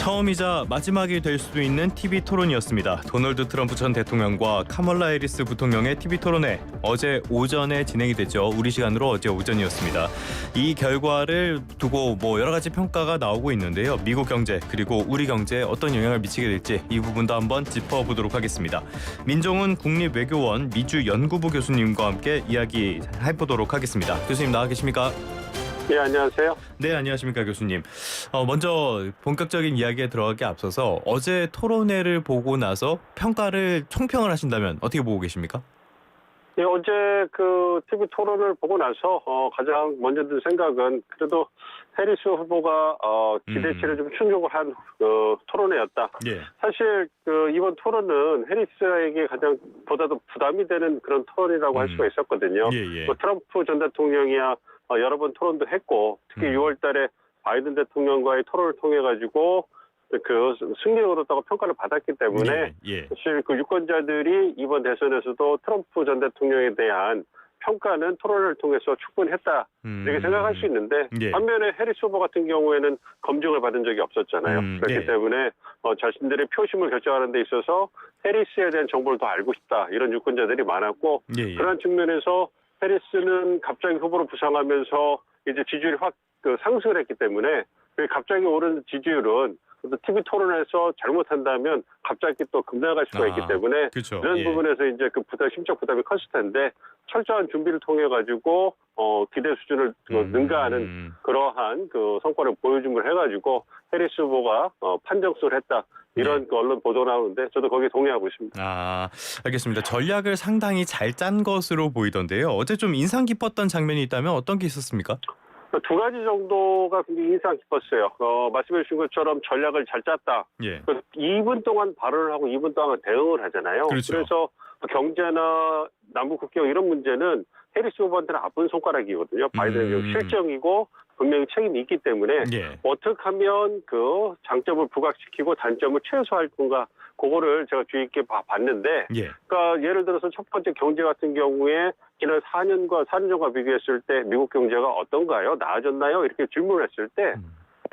처음이자 마지막이 될 수도 있는 TV 토론이었습니다. 도널드 트럼프 전 대통령과 카멀라 해리스 부통령의 TV 토론회 어제 오전에 진행이 됐죠. 우리 시간으로 어제 오전이었습니다. 이 결과를 두고 여러 가지 평가가 나오고 있는데요. 미국 경제 그리고 우리 경제에 어떤 영향을 미치게 될지 이 부분도 한번 짚어보도록 하겠습니다. 민종훈 국립외교원 미주연구부 교수님과 함께 이야기 해보도록 하겠습니다. 교수님 나와 계십니까? 네, 안녕하세요. 네, 안녕하십니까 교수님. 먼저 본격적인 이야기에 들어가기 앞서서 어제 토론회를 보고 나서 총평을 하신다면 어떻게 보고 계십니까? 네, 어제 그 TV 토론을 보고 나서 가장 먼저 든 생각은 그래도 해리스 후보가 기대치를 좀 충족을 한 토론회였다. 예. 사실 이번 토론은 해리스에게 가장 보다도 부담이 되는 그런 토론이라고 할 수가 있었거든요. 예. 트럼프 전 대통령이야 여러 번 토론도 했고 특히 6월 달에 바이든 대통령과의 토론을 통해 가지고 그 승리를 얻었다고 평가를 받았기 때문에 사실 그 유권자들이 이번 대선에서도 트럼프 전 대통령에 대한 평가는 토론을 통해서 충분히 했다 이렇게 생각할 수 있는데 반면에 해리스 후보 같은 경우에는 검증을 받은 적이 없었잖아요. 그렇기 때문에 자신들의 표심을 결정하는 데 있어서 해리스에 대한 정보를 더 알고 싶다 이런 유권자들이 많았고 그런 측면에서 해리스는 갑자기 후보로 부상하면서 이제 지지율이 확 상승을 했기 때문에 갑자기 오른 지지율은 TV 토론에서 잘못한다면 갑자기 또 급락할 수가 있기 때문에 그렇죠. 이런 부분에서 이제 그 심적 부담이 컸을 텐데 철저한 준비를 통해 가지고 기대 수준을 능가하는 그러한 그 성과를 보여줌을 해가지고 해리스 후보가 판정수를 했다. 이런 언론 보도 나오는데 저도 거기에 동의하고 있습니다. 알겠습니다. 전략을 상당히 잘 짠 것으로 보이던데요. 어제 좀 인상 깊었던 장면이 있다면 어떤 게 있었습니까? 두 가지 정도가 굉장히 인상 깊었어요. 말씀해 주신 것처럼 전략을 잘 짰다. 2분 동안 발언을 하고 2분 동안 대응을 하잖아요. 그렇죠. 그래서 경제나 남북 국경 이런 문제는 해리스 후보한테는 아픈 손가락이거든요. 바이든은 실정이고 분명히 책임이 있기 때문에 어떻게 하면 그 장점을 부각시키고 단점을 최소화할 건가 그거를 제가 주의 있게 봤는데 그러니까 예를 들어서 첫 번째 경제 같은 경우에 지난 4년 전과 비교했을 때 미국 경제가 어떤가요? 나아졌나요? 이렇게 질문했을 때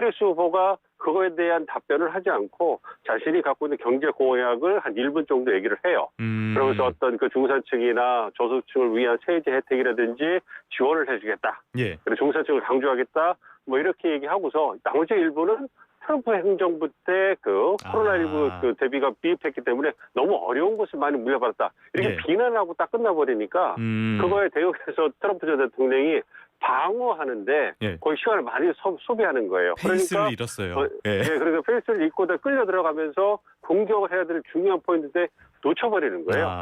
해리스 후보가 그거에 대한 답변을 하지 않고 자신이 갖고 있는 경제 공약을 한 1분 정도 얘기를 해요. 그러면서 어떤 그 중산층이나 저소득층을 위한 세제 혜택이라든지 지원을 해주겠다. 그리고 중산층을 강조하겠다. 이렇게 얘기하고서 나머지 일부는 트럼프 행정부 때 코로나19 대비가 미흡했기 때문에 너무 어려운 것을 많이 물려받았다. 이렇게 비난하고 딱 끝나버리니까 그거에 대응해서 트럼프 전 대통령이 방어하는데 거의 시간을 많이 소비하는 거예요. 페이스를 잃었어요. 그러니까 페이스를 잃고 끌려 들어가면서 공격을 해야 될 중요한 포인트인데 놓쳐버리는 거예요.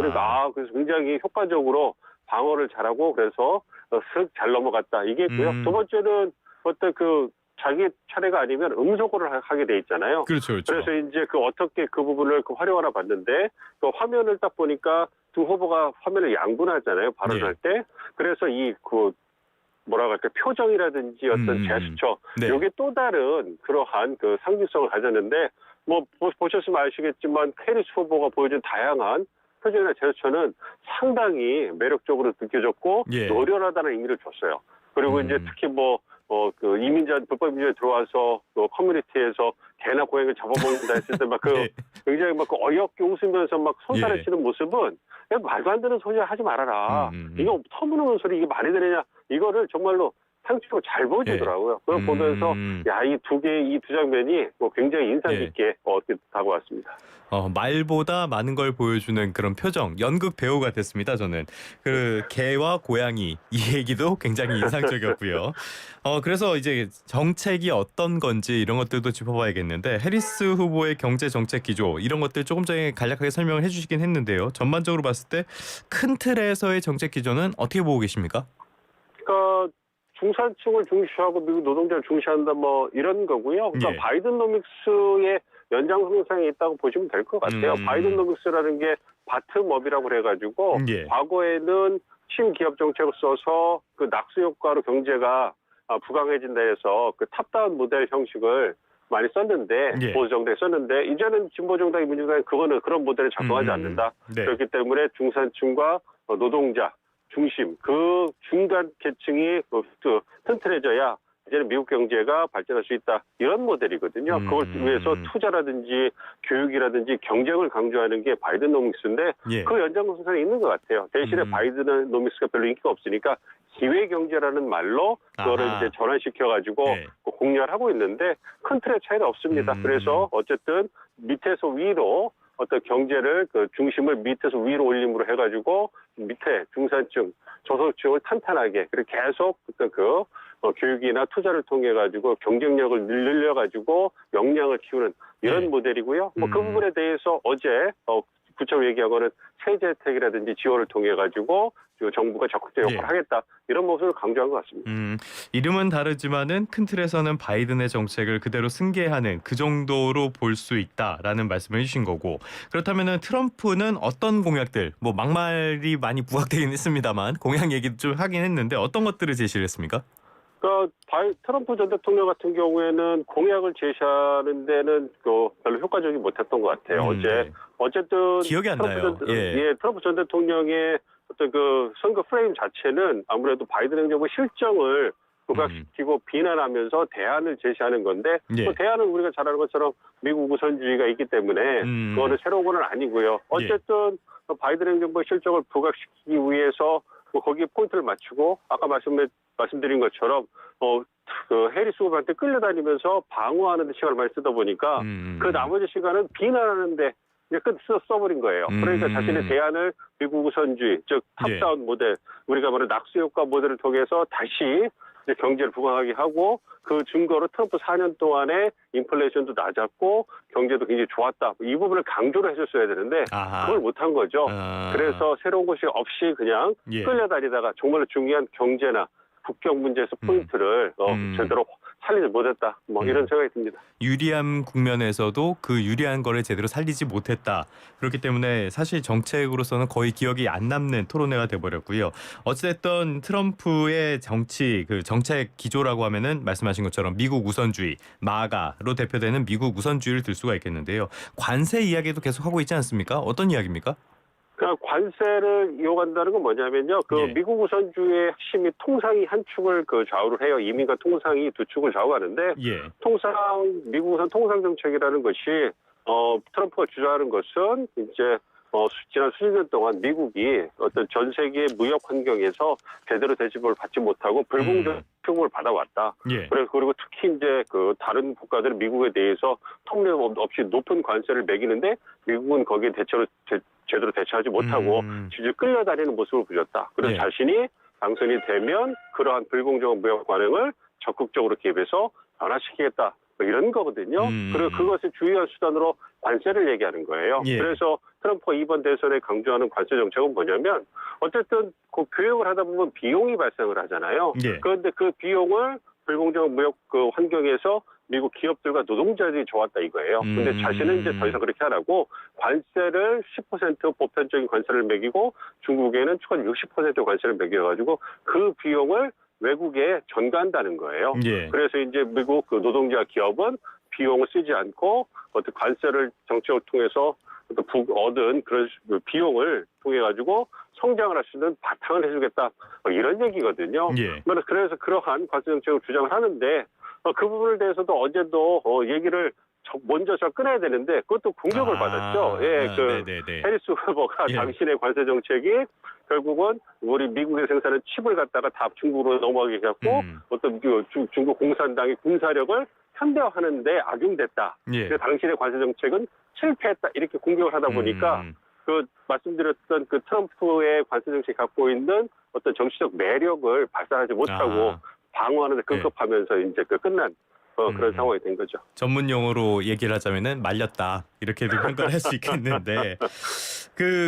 그래서 굉장히 효과적으로 방어를 잘하고 그래서 슥 잘 넘어갔다. 이게 있고요. 두 번째는 어떤 자기 차례가 아니면 음소거를 하게 돼 있잖아요. 그렇죠. 그래서 이제 어떻게 그 부분을 활용하나 봤는데 화면을 딱 보니까 두 후보가 화면을 양분하잖아요. 발언할 때. 그래서 표정이라든지 어떤 제스처, 이게 또 다른 그러한 상징성을 가졌는데, 보셨으면 아시겠지만, 해리스 후보가 보여준 다양한 표정이나 제스처는 상당히 매력적으로 느껴졌고, 노련하다는 의미를 줬어요. 그리고 이제 특히 불법 이민자 들어와서 커뮤니티에서 개나 고양이를 잡아먹는다 했을 때 굉장히 어이없게 웃으면서 손살을 치는 모습은 말도 안 되는 소리 하지 말아라. 이거 터무니없는 소리 이게 말이 되느냐. 이거를 정말로 상식으로 잘 보여주더라고요. 그걸 보면서 이 두 장면이 굉장히 인상 깊게 다가왔습니다. 말보다 많은 걸 보여주는 그런 표정, 연극 배우가 됐습니다. 저는 개와 고양이 이 얘기도 굉장히 인상적이었고요. 그래서 이제 정책이 어떤 건지 이런 것들도 짚어봐야겠는데 해리스 후보의 경제 정책 기조 이런 것들 조금 전에 간략하게 설명을 해주시긴 했는데요. 전반적으로 봤을 때 큰 틀에서의 정책 기조는 어떻게 보고 계십니까? 그러니까 중산층을 중시하고 미국 노동자를 중시한다 이런 거고요. 그러니까 바이든노믹스의 연장선상에 있다고 보시면 될 것 같아요. 바이든노믹스라는 게 바텀업이라고 그래가지고 과거에는 친기업 정책을 써서 낙수 효과로 경제가 부강해진다 해서 탑다운 모델 형식을 많이 썼는데 보수 정당이 썼는데 이제는 진보 정당이 민주당이 그런 모델에 작동하지 않는다. 그렇기 때문에 중산층과 노동자 중심, 중간 계층이 튼튼해져야 이제는 미국 경제가 발전할 수 있다. 이런 모델이거든요. 그걸 위해서 투자라든지 교육이라든지 경쟁을 강조하는 게 바이든노믹스인데 예. 그 연장선상에 있는 것 같아요. 대신에 바이든노믹스가 별로 인기가 없으니까 기회 경제라는 말로 그거를 아하. 이제 전환시켜가지고 예. 공략을 하고 있는데 큰 틀의 차이는 없습니다. 그래서 어쨌든 밑에서 위로 어떤 경제를 그 중심을 밑에서 위로 올림으로 해가지고 밑에 중산층, 저소득층을 탄탄하게 그리고 계속 교육이나 투자를 통해 가지고 경쟁력을 늘려가지고 역량을 키우는 이런 네. 모델이고요. 뭐 그 부분에 대해서 어제 구체적으로 얘기한 거는 세제 혜택이라든지 지원을 통해 가지고 정부가 적극적 역할을 하겠다 이런 모습을 강조한 것 같습니다. 이름은 다르지만은 큰 틀에서는 바이든의 정책을 그대로 승계하는 그 정도로 볼 수 있다라는 말씀을 해주신 거고 그렇다면은 트럼프는 어떤 공약들 뭐 막말이 많이 부각되긴 했습니다만 공약 얘기도 좀 하긴 했는데 어떤 것들을 제시를 했습니까? 그러니까 트럼프 전 대통령 같은 경우에는 공약을 제시하는 데는 별로 효과적이 못했던 것 같아요. 네. 어쨌든 기억이 안 나요. 트럼프 전 대통령의 어떤 그 선거 프레임 자체는 아무래도 바이든 행정부 실정을 부각시키고 비난하면서 대안을 제시하는 건데 그 대안은 우리가 잘 아는 것처럼 미국 우선주의가 있기 때문에 그거는 새로운 건 아니고요. 어쨌든 바이든 행정부의 실정을 부각시키기 위해서 거기에 포인트를 맞추고 아까 말씀드린 것처럼 해리스 후보한테 끌려다니면서 방어하는 데 시간을 많이 쓰다 보니까 그 나머지 시간은 비난하는 데 써버린 거예요. 그러니까 자신의 대안을 미국 우선주의, 즉 탑다운 모델, 우리가 말하는 낙수효과 모델을 통해서 다시 이제 경제를 부각하게 하고 그 증거로 트럼프 4년 동안에 인플레이션도 낮았고 경제도 굉장히 좋았다. 이 부분을 강조를 해줬어야 되는데 그걸 못한 거죠. 그래서 새로운 것이 없이 그냥 끌려다니다가 정말로 중요한 경제나 국경 문제에서 포인트를 제대로 살리지 못했다. 이런 생각이 듭니다. 유리한 국면에서도 그 유리한 거를 제대로 살리지 못했다. 그렇기 때문에 사실 정책으로서는 거의 기억이 안 남는 토론회가 돼버렸고요. 어찌됐든 트럼프의 정책 기조라고 하면은 말씀하신 것처럼 미국 우선주의, 마가로 대표되는 미국 우선주의를 들 수가 있겠는데요. 관세 이야기도 계속 하고 있지 않습니까? 어떤 이야기입니까? 그러니까 관세를 이용한다는 건 뭐냐면요. 미국 우선주의의 핵심이 통상이 한 축을 좌우를 해요. 이민과 통상이 두 축을 좌우하는데 미국 우선 통상 정책이라는 것이 트럼프가 주장하는 것은 이제 지난 수십 년 동안 미국이 어떤 전 세계 무역 환경에서 제대로 대접을 받지 못하고 불공정 피해를 받아왔다. 그리고 특히 이제 다른 국가들은 미국에 대해서 통례 없이 높은 관세를 매기는데 미국은 거기에 제대로 대처하지 못하고 질질 끌려다니는 모습을 보였다. 그래서 자신이 당선이 되면 그러한 불공정한 무역 관행을 적극적으로 개입해서 변화시키겠다. 이런 거거든요. 그리고 그것을 주요한 수단으로 관세를 얘기하는 거예요. 그래서 트럼프가 이번 대선에 강조하는 관세 정책은 뭐냐면 어쨌든 교역을 하다 보면 비용이 발생을 하잖아요. 그런데 그 비용을 불공정한 무역 환경에서 미국 기업들과 노동자들이 좋았다 이거예요. 근데 자신은 이제 더 이상 그렇게 안 하고 관세를 10% 보편적인 관세를 매기고 중국에는 추가 60% 관세를 매겨가지고 그 비용을 외국에 전가한다는 거예요. 그래서 이제 미국 노동자 기업은 비용을 쓰지 않고 어떤 관세를 정책을 통해서 얻은 그런 비용을 통해 가지고 성장을 할 수 있는 바탕을 해주겠다 이런 얘기거든요. 그래서 그러한 관세 정책을 주장을 하는데 그 부분에 대해서도 어제도 얘기를 먼저 꺼내야 되는데 그것도 공격을 받았죠. 해리스 후보가 당신의 관세 정책이 결국은 우리 미국에 생산하는 칩을 갖다가 다 중국으로 넘어가게 해갖고 어떤 중국 공산당의 군사력을 현대화하는데 악용됐다. 그래서 당신의 관세 정책은 실패했다. 이렇게 공격을 하다 보니까 말씀드렸던 트럼프의 관세 정책이 갖고 있는 어떤 정치적 매력을 발산하지 못하고 방어하는데 급급하면서 이제 끝난 그런 상황이 된 거죠. 전문 용어로 얘기를 하자면은 말렸다 이렇게도 평가를 할 수 있겠는데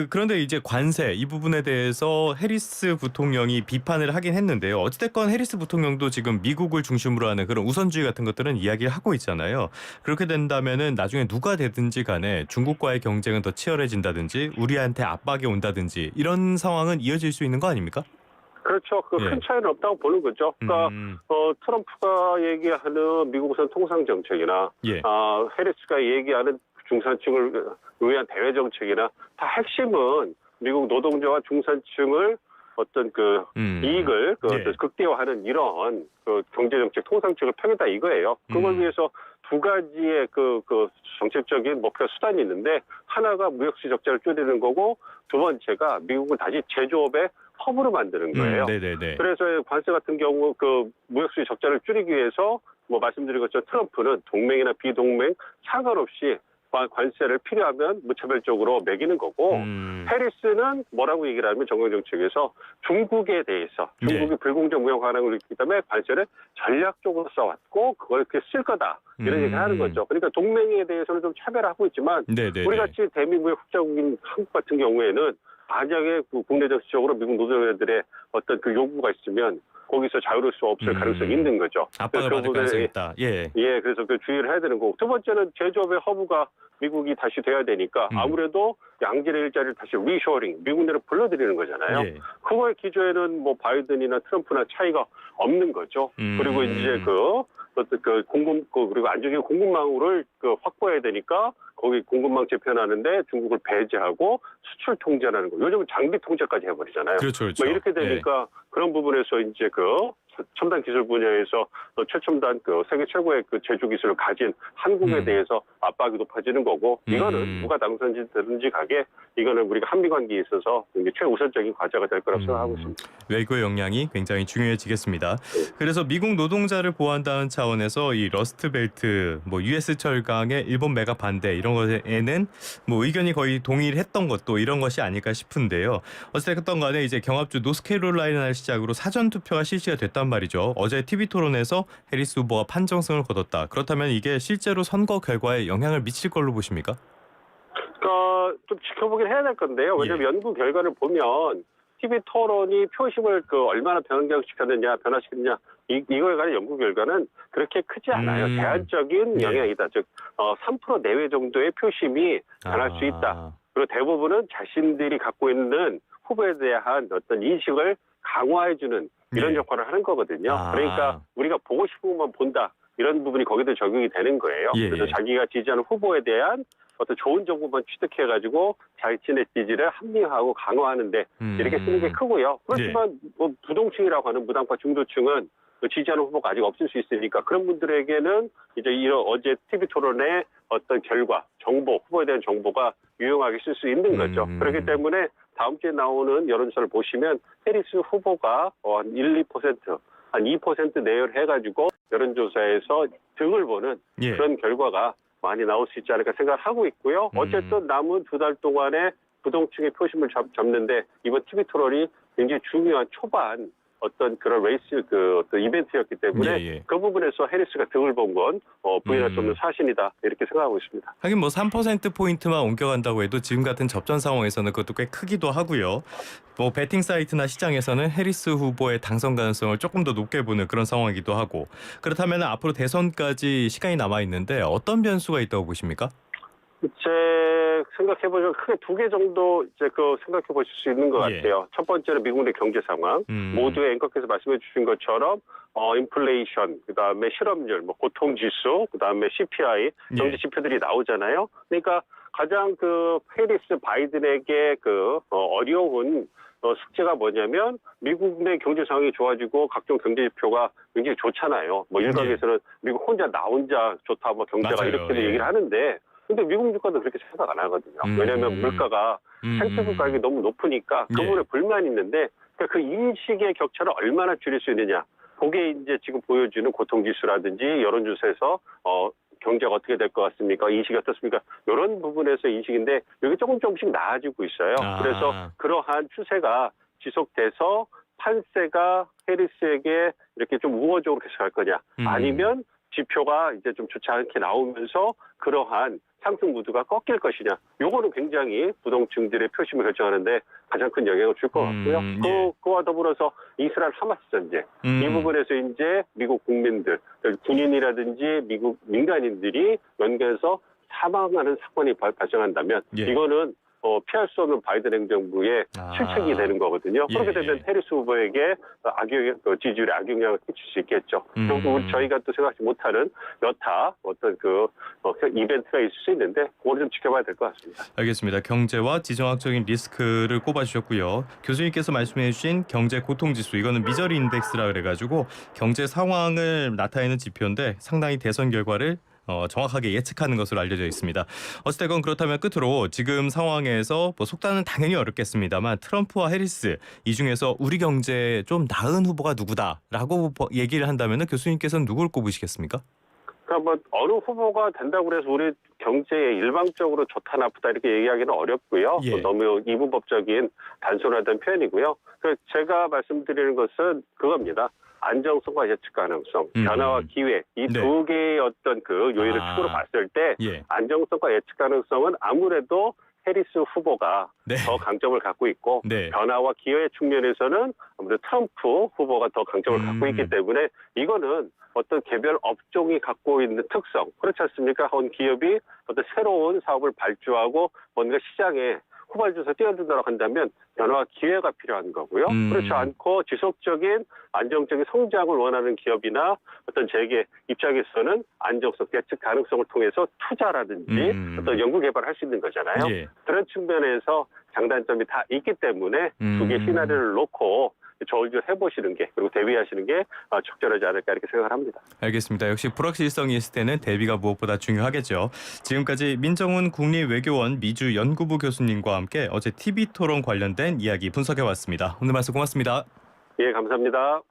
그런데 이제 관세 이 부분에 대해서 해리스 부통령이 비판을 하긴 했는데요. 어찌됐건 해리스 부통령도 지금 미국을 중심으로 하는 그런 우선주의 같은 것들은 이야기를 하고 있잖아요. 그렇게 된다면은 나중에 누가 되든지 간에 중국과의 경쟁은 더 치열해진다든지 우리한테 압박이 온다든지 이런 상황은 이어질 수 있는 거 아닙니까? 그렇죠. 큰 차이는 없다고 보는 거죠. 그러니까 트럼프가 얘기하는 미국 우선 통상 정책이나 해리스가 얘기하는 중산층을 위한 대외 정책이나 다 핵심은 미국 노동자와 중산층을 어떤 그 이익을 예. 극대화하는 이런 그 경제정책 통상책을 펴겠다 이거예요. 그걸 위해서 두 가지의 그 정책적인 목표 수단이 있는데 하나가 무역수 적자를 줄이는 거고 두 번째가 미국을 다시 제조업의 허브로 만드는 거예요. 네네네. 그래서 관세 같은 경우 그 무역수 적자를 줄이기 위해서 뭐 말씀드린 것처럼 트럼프는 동맹이나 비동맹 상관없이 관세를 필요하면 무차별적으로 매기는 거고 해리스는 뭐라고 얘기를 하면 정경정책에서 중국에 대해서 중국이 불공정 무역 관행을 일으키기 때문에 관세를 전략적으로 써왔고 그걸 이렇게 쓸 거다 이런 얘기를 하는 거죠. 그러니까 동맹에 대해서는 좀 차별하고 있지만 우리 같이 대미국의 국제국인 한국 같은 경우에는 만약에 그 국내 정치적으로 미국 노동자들의 어떤 그 요구가 있으면 거기서 자유로울 수 없을 가능성이 있는 거죠. 압박을 받을 가능성이 있다. 예, 그래서 그 주의를 해야 되는 거고 두 번째는 제조업의 허브가 미국이 다시 돼야 되니까 아무래도 양질의 일자리를 다시 리쇼어링, 미국 내로 불러들이는 거잖아요. 예. 그거의 기조에는 뭐 바이든이나 트럼프나 차이가 없는 거죠. 그리고 이제 그리고 안정적인 공급망을 확보해야 되니까 거기 공급망 재편하는데 중국을 배제하고 수출 통제하는 거. 요즘은 장비 통제까지 해버리잖아요. 그렇죠. 뭐 이렇게 되니까 그런 부분에서 이제 첨단 기술 분야에서 최첨단 세계 최고의 제조 기술을 가진 한국에 대해서 압박이 높아지는 거고 이거는 누가 당선되든지 가게 이거는 우리가 한미 관계에 있어서 최우선적인 과제가 될 거라고 생각하고 있습니다. 외교의 역량이 굉장히 중요해지겠습니다. 그래서 미국 노동자를 보호한다는 차원에서 이 러스트벨트, 뭐 US 철강의 일본 매각 반대 이런 것에는 뭐 의견이 거의 동일했던 것도 이런 것이 아닐까 싶은데요. 어쨌든 간에 이제 경합주 노스캐롤라이나를 시작으로 사전 투표가 실시가 됐단 말이죠. 어제 TV 토론에서 해리스 후보가 판정승을 거뒀다. 그렇다면 이게 실제로 선거 결과에 영향을 미칠 걸로 보십니까? 좀 지켜보긴 해야 될 건데요. 왜냐하면 연구 결과를 보면 TV 토론이 표심을 얼마나 변화시켰느냐 이거에 관한 연구 결과는 그렇게 크지 않아요. 제한적인 영향이다. 즉 3% 내외 정도의 표심이 변할 수 있다. 그리고 대부분은 자신들이 갖고 있는 후보에 대한 어떤 인식을 강화해주는 이런 역할을 하는 거거든요. 그러니까 우리가 보고 싶은 것만 본다. 이런 부분이 거기도 적용이 되는 거예요. 그래서 자기가 지지하는 후보에 대한 어떤 좋은 정보만 취득해가지고 자신의 지지를 합리화하고 강화하는데 이렇게 쓰는 게 크고요. 그렇지만 뭐 부동층이라고 하는 무당파 중도층은 지지하는 후보가 아직 없을 수 있으니까 그런 분들에게는 이제 이런 어제 TV 토론의 어떤 결과, 정보, 후보에 대한 정보가 유용하게 쓸 수 있는 거죠. 그렇기 때문에 다음 주에 나오는 여론조사를 보시면 해리스 후보가 한 1, 2%, 한 2% 내열 해가지고 여론조사에서 득을 보는 그런 결과가 많이 나올 수 있지 않을까 생각하고 있고요. 어쨌든 남은 2달 동안에 부동층의 표심을 잡는데 이번 TV 토론이 굉장히 중요한 초반 어떤 그런 레이스 어떤 이벤트였기 때문에 그 부분에서 해리스가 득을 본 건 부인할 수 없는 사실이다 이렇게 생각하고 있습니다. 하긴 뭐 3%포인트만 옮겨간다고 해도 지금 같은 접전 상황에서는 그것도 꽤 크기도 하고요. 뭐 배팅 사이트나 시장에서는 해리스 후보의 당선 가능성을 조금 더 높게 보는 그런 상황이기도 하고 그렇다면 앞으로 대선까지 시간이 남아있는데 어떤 변수가 있다고 보십니까? 제 생각해보면 크게 2개 정도 이제 생각해 보실 수 있는 것 같아요. 첫 번째는 미국 내 경제 상황. 모두의 앵커께서 말씀해 주신 것처럼 인플레이션, 그다음에 실업률, 뭐 고통지수, 그다음에 CPI 경제 지표들이 나오잖아요. 그러니까 가장 해리스 바이든에게 어려운 숙제가 뭐냐면 미국 내 경제 상황이 좋아지고 각종 경제 지표가 굉장히 좋잖아요. 뭐 일각에서는 미국 나 혼자 좋다, 뭐 경제가 이렇게 얘기를 하는데. 근데 미국 주가도 그렇게 생각 안 하거든요. 왜냐하면 물가가 생체국 가격이 너무 높으니까 그 부분에 불만이 있는데 그 인식의 격차를 얼마나 줄일 수 있느냐. 그게 이제 지금 보여주는 고통지수라든지 여론조사에서 경제가 어떻게 될 것 같습니까? 인식이 어떻습니까? 이런 부분에서 인식인데 여기 조금씩 나아지고 있어요. 그래서 그러한 추세가 지속돼서 판세가 해리스에게 이렇게 좀 우호적으로 계속 갈 거냐. 아니면 지표가 이제 좀 좋지 않게 나오면서 그러한 상승 무드가 꺾일 것이냐. 요거는 굉장히 부동층들의 표심을 결정하는데 가장 큰 영향을 줄 것 같고요. 그와 더불어서 이스라엘 하마스 전쟁. 이 부분에서 이제 미국 국민들, 군인이라든지 미국 민간인들이 연계해서 사망하는 사건이 발생한다면 이거는 피할 수 없는 바이든 행정부의 실책이 되는 거거든요. 예. 그렇게 되면 해리스 후보에게 지지율에 악영향을 끼칠 수 있겠죠. 결국 저희가 또 생각하지 못하는 여타 어떤 이벤트가 있을 수 있는데 그걸 좀 지켜봐야 될 것 같습니다. 알겠습니다. 경제와 지정학적인 리스크를 꼽아주셨고요. 교수님께서 말씀해주신 경제 고통지수, 이거는 미저리 인덱스라 그래가지고 경제 상황을 나타내는 지표인데 상당히 대선 결과를 정확하게 예측하는 것으로 알려져 있습니다. 어찌됐건 그렇다면 끝으로 지금 상황에서 속단은 당연히 어렵겠습니다만 트럼프와 해리스 이 중에서 우리 경제에 좀 나은 후보가 누구다라고 얘기를 한다면 교수님께서는 누굴 꼽으시겠습니까? 그러니까 어느 후보가 된다고 해서 우리 경제에 일방적으로 좋다 나쁘다 이렇게 얘기하기는 어렵고요. 예. 너무 이분법적인 단순화된 표현이고요. 제가 말씀드리는 것은 그겁니다. 안정성과 예측 가능성, 변화와 기회 이 두 개의 어떤 요인을 축으로 봤을 때 안정성과 예측 가능성은 아무래도 해리스 후보가 더 강점을 갖고 있고 변화와 기회의 측면에서는 아무래도 트럼프 후보가 더 강점을 갖고 있기 때문에 이거는 어떤 개별 업종이 갖고 있는 특성 그렇지 않습니까? 한 기업이 어떤 새로운 사업을 발주하고 뭔가 시장에 후발주에서 뛰어든다고 한다면 변화와 기회가 필요한 거고요. 그렇지 않고 지속적인 안정적인 성장을 원하는 기업이나 어떤 재계 입장에서는 안정성, 예측 가능성을 통해서 투자라든지 어떤 연구개발을 할 수 있는 거잖아요. 그런 측면에서 장단점이 다 있기 때문에 두 개의 시나리오를 놓고 저울질 해보시는 게 그리고 대비하시는 게 적절하지 않을까 이렇게 생각을 합니다. 알겠습니다. 역시 불확실성이 있을 때는 대비가 무엇보다 중요하겠죠. 지금까지 민정훈 국립외교원 미주연구부 교수님과 함께 어제 TV토론 관련된 이야기 분석해봤습니다. 오늘 말씀 고맙습니다. 예, 감사합니다.